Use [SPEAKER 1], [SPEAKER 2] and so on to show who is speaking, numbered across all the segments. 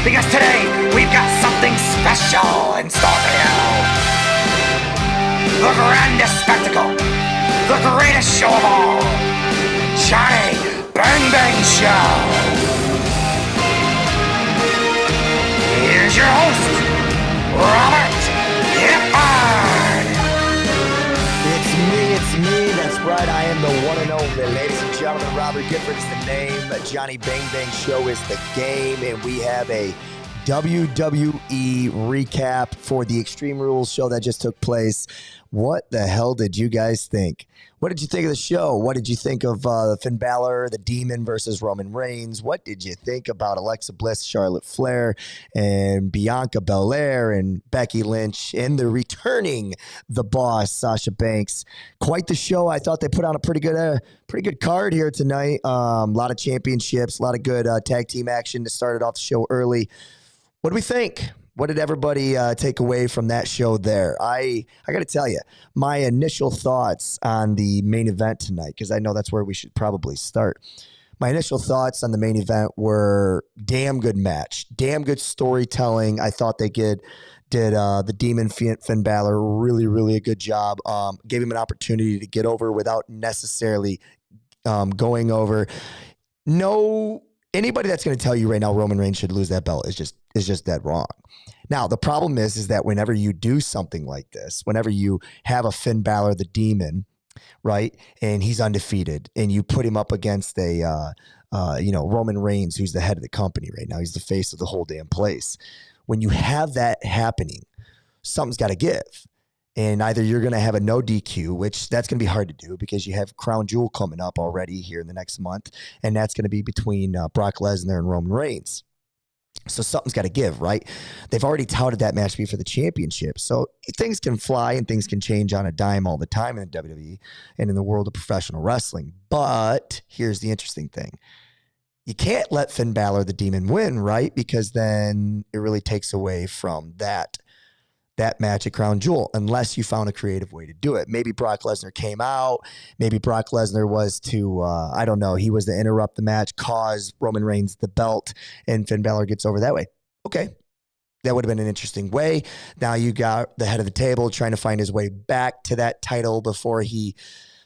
[SPEAKER 1] because today we've got something special in store for you. The grandest spectacle, the greatest show of all, Johnny Bang Bang Show. Here's your host, Robert Gifford.
[SPEAKER 2] It's me, that's right, I am the one and only, ladies and gentlemen, Robert Gifford is the name, Johnny Bang Bang Show is the game, and we have a WWE recap for the Extreme Rules show that just took place. What the hell did you guys think? What did you think of the show? What did you think of Finn Balor, the Demon versus Roman Reigns? What did you think about Alexa Bliss, Charlotte Flair, and Bianca Belair, and Becky Lynch, and the returning The Boss, Sasha Banks? Quite the show. I thought they put on a pretty good card here tonight. A lot of championships, a lot of good tag team action to start it off the show early. What do we think? What did everybody take away from that show there? I got to tell you, my initial thoughts on the main event tonight, because I know that's where we should probably start. My initial thoughts on the main event were damn good match, damn good storytelling. I thought they did the Demon Finn Balor really a good job. Gave him an opportunity to get over without necessarily going over. No. Anybody that's going to tell you right now Roman Reigns should lose that belt is just dead wrong. Now, the problem is that whenever you do something like this, whenever you have a Finn Balor, the Demon, right, and he's undefeated, and you put him up against a Roman Reigns, who's the head of the company right now, he's the face of the whole damn place. When you have that happening, something's got to give. And either you're going to have a no DQ, which that's going to be hard to do because you have Crown Jewel coming up already here in the next month. And that's going to be between Brock Lesnar and Roman Reigns. So something's got to give, right? They've already touted that match to be for the championship. So things can fly and things can change on a dime all the time in the WWE and in the world of professional wrestling. But here's the interesting thing. You can't let Finn Balor, the Demon, win, right? Because then it really takes away from that match at Crown Jewel, unless you found a creative way to do it. Maybe Brock Lesnar came out. Maybe Brock Lesnar was to, I don't know, he was to interrupt the match, cause Roman Reigns the belt, and Finn Balor gets over that way. Okay. That would have been an interesting way. Now you got the head of the table trying to find his way back to that title before he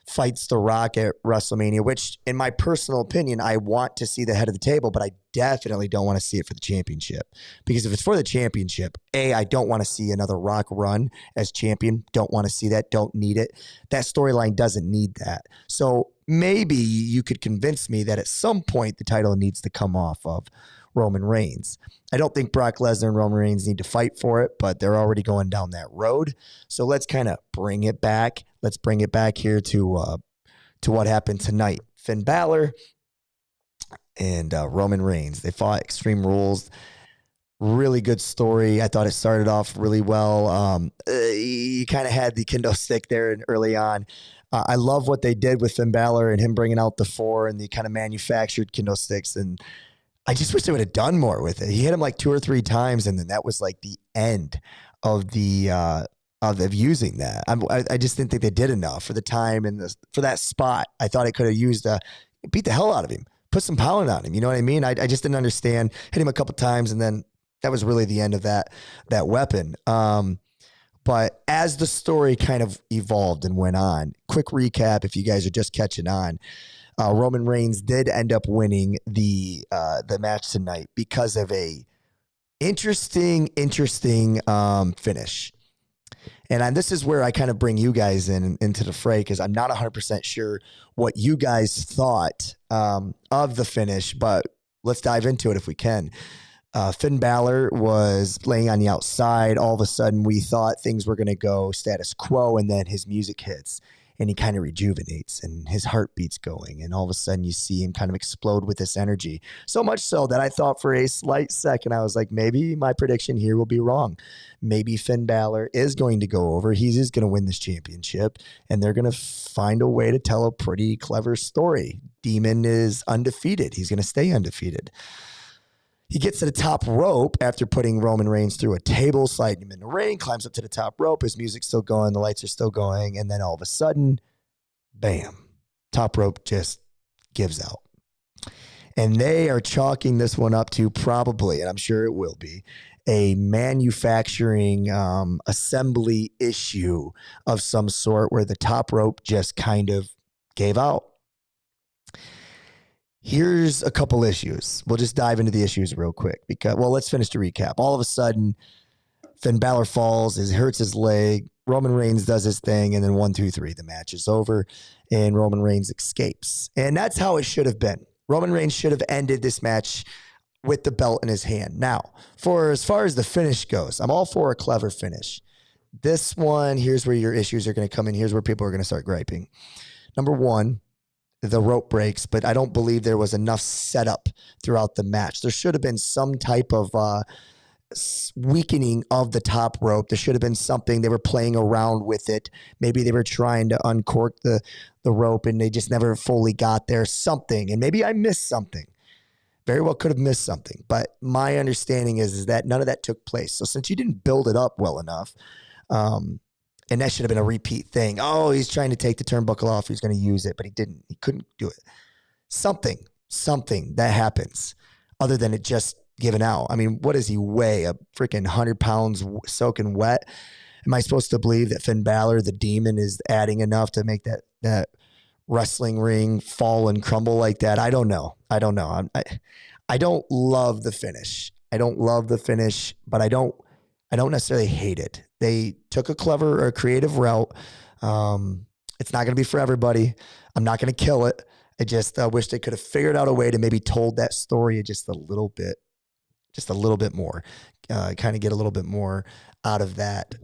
[SPEAKER 2] fights The Rock at WrestleMania, which in my personal opinion, I want to see the head of the table, but I definitely don't want to see it for the championship. Because if it's for the championship, I don't want to see another Rock run as champion. Don't want to see that. Don't need it. That storyline doesn't need that. So maybe you could convince me that at some point the title needs to come off of Roman Reigns. I don't think Brock Lesnar and Roman Reigns need to fight for it, but they're already going down that road. So let's kind of bring it back. Let's bring it back here to what happened tonight. Finn Balor and Roman Reigns. They fought Extreme Rules. Really good story. I thought it started off really well. You kind of had the kendo stick there early on. I love what they did with Finn Balor and him bringing out the 4 and the kind of manufactured kendo sticks. And I just wish they would have done more with it. He hit him like 2 or 3 times, and then that was like the end of the of using that. I just didn't think they did enough for the time and for that spot. I thought it could have used beat the hell out of him, put some pound on him. You know what I mean? I just didn't understand. Hit him a couple times, and then that was really the end of that weapon. But as the story kind of evolved and went on, quick recap if you guys are just catching on. Roman Reigns did end up winning the match tonight because of a interesting finish. And this is where I kind of bring you guys into the fray because I'm not 100% sure what you guys thought of the finish, but let's dive into it if we can. Finn Balor was laying on the outside. All of a sudden, we thought things were going to go status quo, and then his music hits. And he kind of rejuvenates and his heartbeat's going. And all of a sudden you see him kind of explode with this energy. So much so that I thought for a slight second, I was like, maybe my prediction here will be wrong. Maybe Finn Balor is going to go over. He is going to win this championship. And they're going to find a way to tell a pretty clever story. Demon is undefeated. He's going to stay undefeated. He gets to the top rope after putting Roman Reigns through a table, sliding him in the ring, climbs up to the top rope. His music's still going. The lights are still going. And then all of a sudden, bam, top rope just gives out. And they are chalking this one up to probably, and I'm sure it will be, a manufacturing assembly issue of some sort where the top rope just kind of gave out. Here's a couple issues. We'll just dive into the issues real quick because, well, let's finish the recap. All of a sudden, Finn Balor falls, hurts his leg. Roman Reigns does his thing, and then 1, 2, 3, the match is over, and Roman Reigns escapes. And that's how it should have been. Roman Reigns should have ended this match with the belt in his hand. Now, for as far as the finish goes, I'm all for a clever finish. This one, here's where your issues are going to come in. Here's where people are going to start griping. Number one, the rope breaks, but I don't believe there was enough setup throughout the match. There should have been some type of weakening of the top rope. There should have been something. They were playing around with it. Maybe they were trying to uncork the rope and they just never fully got there. Something. And maybe I missed something. Very well could have missed something. But my understanding is that none of that took place. So since you didn't build it up well enough, and that should have been a repeat thing. Oh, he's trying to take the turnbuckle off. He's going to use it, but he didn't. He couldn't do it. Something that happens other than it just giving out. I mean, what does he weigh? A freaking 100 pounds soaking wet? Am I supposed to believe that Finn Balor, the demon, is adding enough to make that wrestling ring fall and crumble like that? I don't know. I don't love the finish. I don't love the finish, but I don't necessarily hate it. They took a clever or creative route. It's not going to be for everybody. I'm not going to kill it. I just wish they could have figured out a way to maybe told that story just a little bit more, kind of get a little bit more out of that.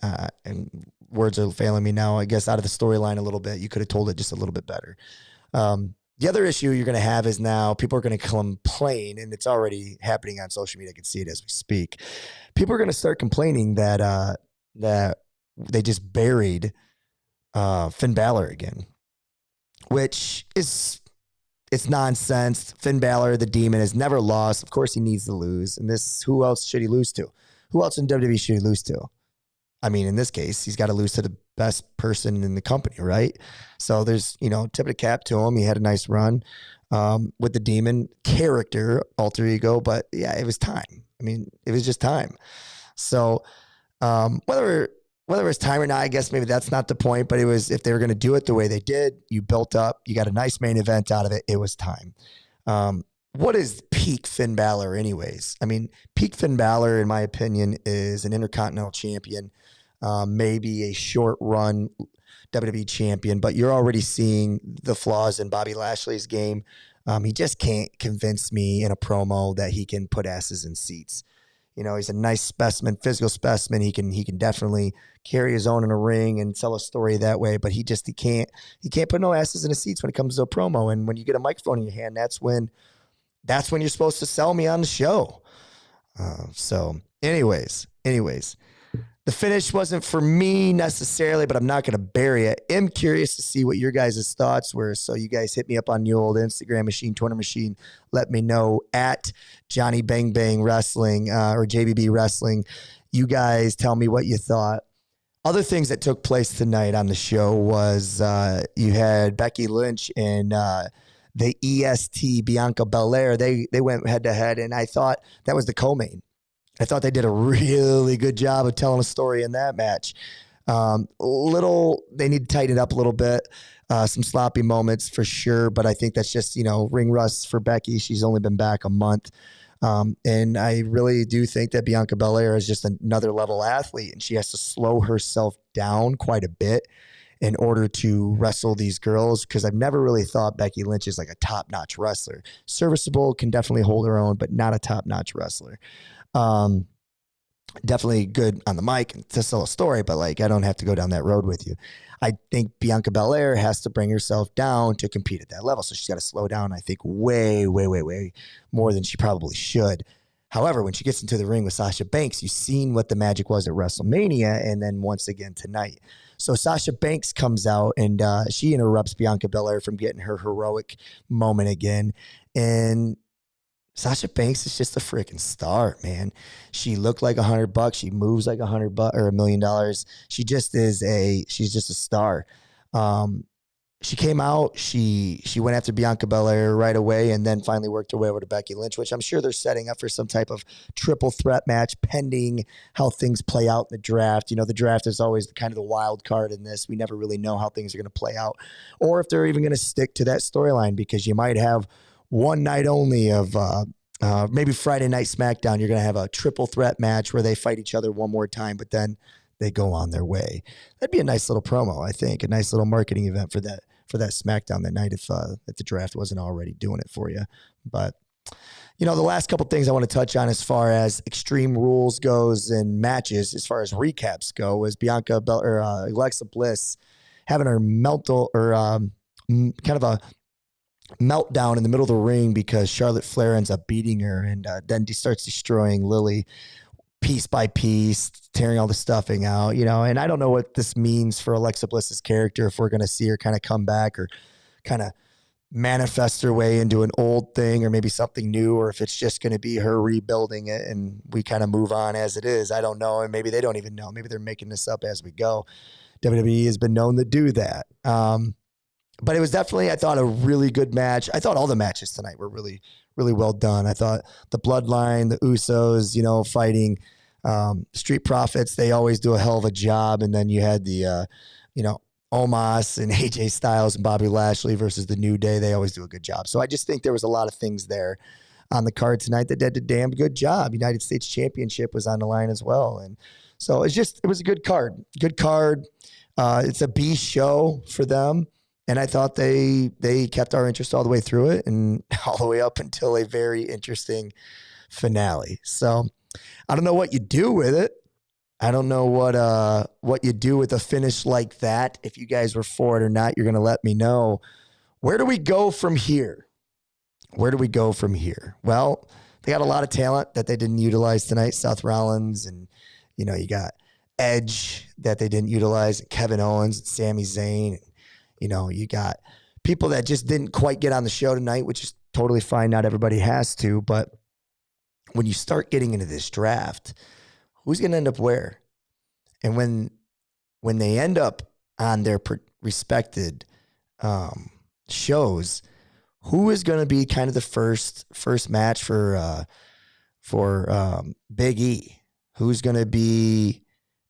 [SPEAKER 2] And words are failing me now. I guess out of the storyline a little bit. You could have told it just a little bit better. The other issue you're going to have is now people are going to complain, and it's already happening on social media. I can see it as we speak. People are going to start complaining that they just buried Finn Balor again, which is it's nonsense. Finn Balor, the demon, has never lost. Of course, he needs to lose. And who else should he lose to? Who else in WWE should he lose to? I mean, in this case, he's got to lose to the best person in the company, right? So there's, tip of the cap to him. He had a nice run with the demon character, alter ego, but yeah, it was time. I mean, it was just time. So whether it's time or not, I guess maybe that's not the point, but it was, if they were going to do it the way they did, you built up, you got a nice main event out of it. It was time. What is peak Finn Balor anyways? I mean, peak Finn Balor, in my opinion, is an Intercontinental Champion, maybe a short run WWE champion, but you're already seeing the flaws in Bobby Lashley's game. He just can't convince me in a promo that he can put asses in seats. He's a nice specimen, physical specimen. He can definitely carry his own in a ring and tell a story that way, but he can't put no asses in the seats when it comes to a promo. And when you get a microphone in your hand, that's when you're supposed to sell me on the show. So anyways, the finish wasn't for me necessarily, but I'm not going to bury it. I'm curious to see what your guys' thoughts were. So you guys hit me up on the old Instagram machine, Twitter machine. Let me know at Johnny Bang Bang Wrestling or JBB Wrestling. You guys tell me what you thought. Other things that took place tonight on the show was you had Becky Lynch and the EST Bianca Belair. They went head to head, and I thought that was the co-main. I thought they did a really good job of telling a story in that match. They need to tighten it up a little bit. Some sloppy moments for sure, but I think that's just, ring rust for Becky. She's only been back a month. And I really do think that Bianca Belair is just another level athlete, and she has to slow herself down quite a bit in order to wrestle these girls, because I've never really thought Becky Lynch is like a top-notch wrestler. Serviceable, can definitely hold her own, but not a top-notch wrestler. Definitely good on the mic to sell a story, but I don't have to go down that road with you. I think Bianca Belair has to bring herself down to compete at that level. So she's got to slow down, I think, way, way, way, way more than she probably should. However, when she gets into the ring with Sasha Banks, you've seen what the magic was at WrestleMania, and then once again tonight. So Sasha Banks comes out, and she interrupts Bianca Belair from getting her heroic moment again. And Sasha Banks is just a freaking star, man. She looked like $100. She moves like $100 or $1 million. She's just a star. she came out, she went after Bianca Belair right away and then finally worked her way over to Becky Lynch, which I'm sure they're setting up for some type of triple threat match pending how things play out in the draft. You know, the draft is always kind of the wild card in this. We never really know how things are going to play out or if they're even going to stick to that storyline because you might have one night only of maybe Friday Night SmackDown. You're going to have a triple threat match where they fight each other one more time, but then they go on their way. That'd be a nice little promo, I think, a nice little marketing event for that SmackDown that night if the draft wasn't already doing it for you. But, you know, the last couple things I want to touch on as far as Extreme Rules goes and matches, as far as recaps go, was Bianca or Alexa Bliss having her kind of a meltdown in the middle of the ring because Charlotte Flair ends up beating her and then starts destroying Lily piece by piece, tearing all the stuffing out, you know, and I don't know what this means for Alexa Bliss's character, if we're going to see her kind of come back or kind of manifest her way into an old thing or maybe something new, or if it's just going to be her rebuilding it and we kind of move on as it is. I don't know. And maybe they don't even know. Maybe they're making this up as we go. WWE has been known to do that. But it was definitely, I thought, a really good match. I thought all the matches tonight were really, really well done. I thought the Bloodline, the Usos, you know, fighting Street Profits, they always do a hell of a job. And then you had the, you know, Omos and AJ Styles and Bobby Lashley versus the New Day. They always do a good job. So I just think there was a lot of things there on the card tonight that did a damn good job. United States Championship was on the line as well. And so it was a good card. Good card. It's a B show for them. And I thought they kept our interest all the way through it and all the way up until a very interesting finale. So I don't know what you do with it. I don't know what you do with a finish like that. If you guys were for it or not, you're going to let me know. Where do we go from here? Where do we go from here? Well, they got a lot of talent that they didn't utilize tonight. Seth Rollins and, you know, you got Edge that they didn't utilize, Kevin Owens and Sami Zayn. And, you know, you got people that just didn't quite get on the show tonight, which is totally fine. Not everybody has to. But when you start getting into this draft, who's going to end up where? And when they end up on their respected shows, who is going to be kind of the first match for Big E? Who's going to be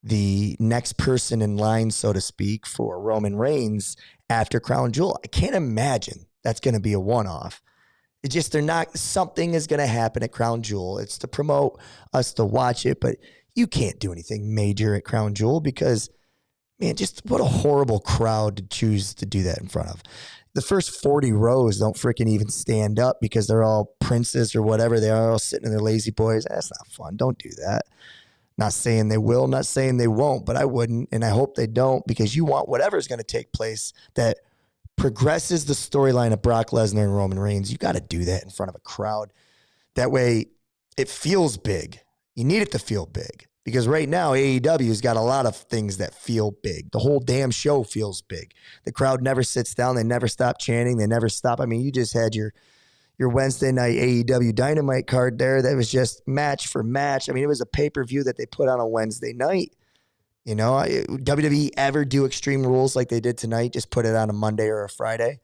[SPEAKER 2] the next person in line, so to speak, for Roman Reigns after Crown Jewel? I can't imagine that's going to be a one-off. It's just something is going to happen at Crown Jewel. It's to promote us to watch it, but you can't do anything major at Crown Jewel because, man, just what a horrible crowd to choose to do that in front of. The first 40 rows don't freaking even stand up because they're all princes or whatever. They're all sitting in their lazy boys. That's not fun. Don't do that. Not saying they will, not saying they won't, but I wouldn't, and I hope they don't, because you want whatever's going to take place that progresses the storyline of Brock Lesnar and Roman Reigns. You got to do that in front of a crowd. That way it feels big. You need it to feel big, because right now AEW's got a lot of things that feel big. The whole damn show feels big. The crowd never sits down. They never stop chanting. They never stop. I mean, you just had your Wednesday night AEW Dynamite card there that was just match for match. I mean, it was a pay-per-view that they put on a Wednesday night. You know, WWE ever do Extreme Rules like they did tonight, just put it on a Monday or a Friday?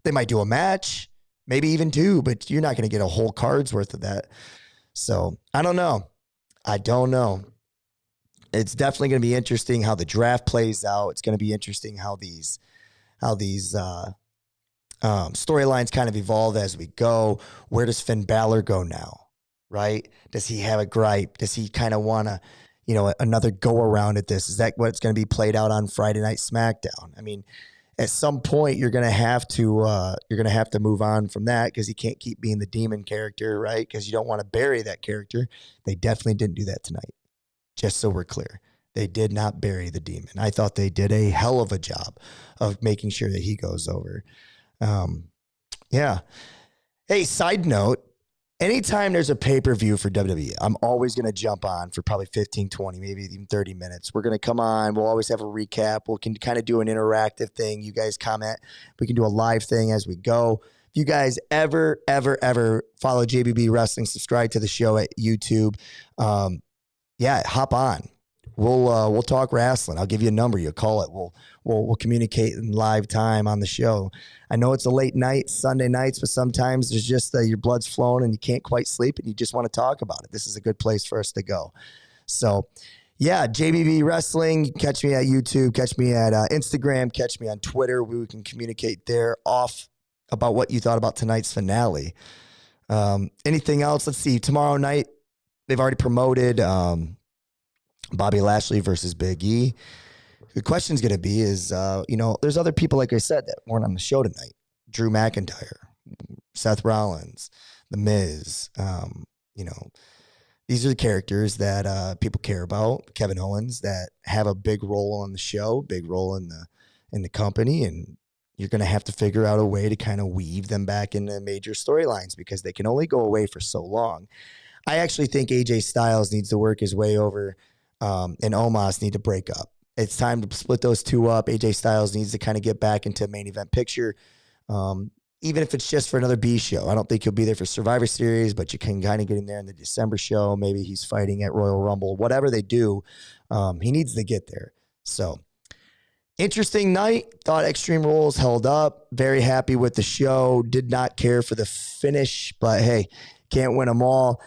[SPEAKER 2] They might do a match, maybe even two, but you're not going to get a whole card's worth of that. So I don't know. It's definitely going to be interesting how the draft plays out. It's going to be interesting how these storylines kind of evolve as we go. Where does Finn Balor go now, right? Does he have a gripe? Does he kind of want to, you know, another go around at this? Is that what's going to be played out on Friday Night SmackDown? I mean, at some point you're going to have to move on from that, because he can't keep being the demon character, right? Because you don't want to bury that character. They definitely didn't do that tonight. Just so we're clear, they did not bury the demon. I thought they did a hell of a job of making sure that he goes over. Yeah. Hey, side note, anytime there's a pay-per-view for WWE, I'm always going to jump on for probably 15, 20, maybe even 30 minutes. We're going to come on. We'll always have a recap. We can kind of do an interactive thing. You guys comment. We can do a live thing as we go. If you guys ever follow JBB Wrestling, subscribe to the show at YouTube. Yeah, hop on. we'll talk wrestling. I'll give you a number. You'll call it. We'll communicate in live time on the show. I know it's a late night, Sunday nights, but sometimes there's just your blood's flowing and you can't quite sleep and you just want to talk about it. This is a good place for us to go. So, yeah, JBB Wrestling. Catch me at YouTube. Catch me at Instagram. Catch me on Twitter. We can communicate there off about what you thought about tonight's finale. Anything else? Let's see. Tomorrow night, they've already promoted Bobby Lashley versus Big E. The question's going to be is, there's other people, like I said, that weren't on the show tonight. Drew McIntyre, Seth Rollins, The Miz, these are the characters that people care about. Kevin Owens, that have a big role on the show, big role in the company, and you're going to have to figure out a way to kind of weave them back into major storylines because they can only go away for so long. I actually think AJ Styles needs to work his way over, and Omos need to break up. It's time to split those two up. AJ Styles needs to kind of get back into main event picture. Even if it's just for another B show. I don't think he'll be there for Survivor Series, but you can kind of get him there in the December show. Maybe he's fighting at Royal Rumble. Whatever they do, he needs to get there. So, interesting night. Thought Extreme Rules held up. Very happy with the show. Did not care for the finish, but hey, can't win them all.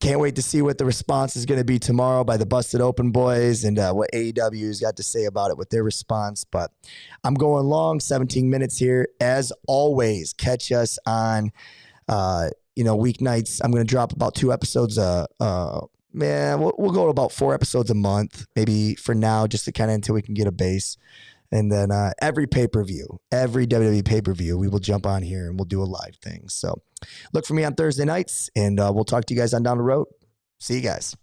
[SPEAKER 2] Can't wait to see what the response is going to be tomorrow by the Busted Open Boys and what AEW's got to say about it with their response. But I'm going long, 17 minutes here. As always, catch us on, weeknights. I'm going to drop about 2 episodes. We'll go to about 4 episodes a month, maybe for now, just to kind of until we can get a base. And then every pay-per-view, every WWE pay-per-view, we will jump on here and we'll do a live thing. So look for me on Thursday nights, and we'll talk to you guys on down the road. See you guys.